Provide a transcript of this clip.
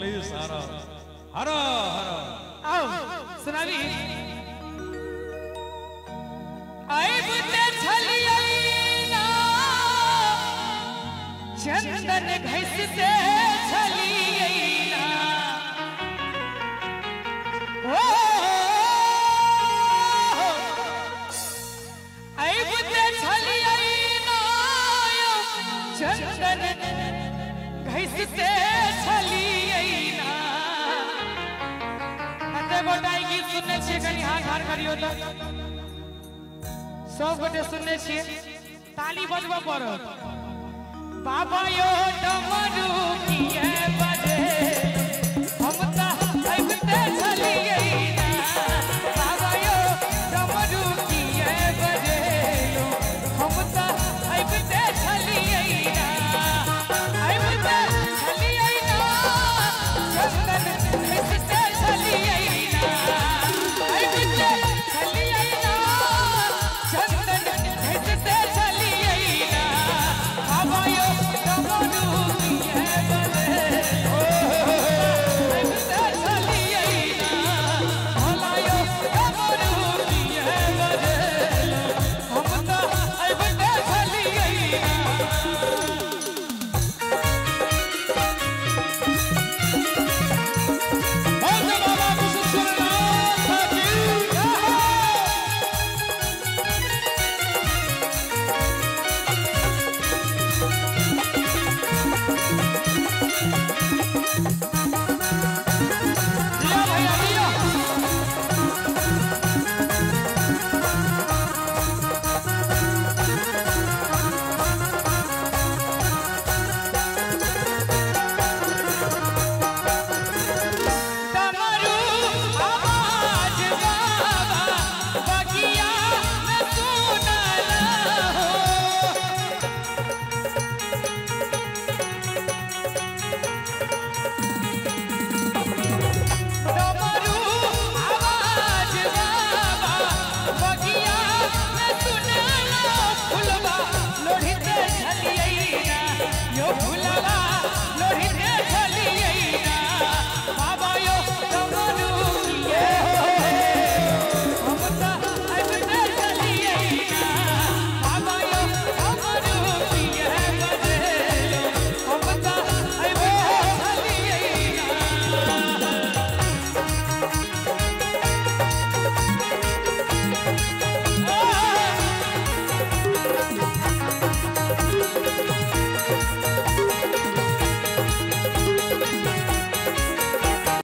please हरा हरा हरा आओ सुनावी आई बुते छलियैना चंदन घिसते छलियैना ओ आई बुते छलियैना चंदन घिसते छलियैना अते गोटाई गीत सुनने छियै कनी हाथ हार करियो तो सब गोटे सुनने छियै ताली बजबा पड़त बाबा यो डमरू किया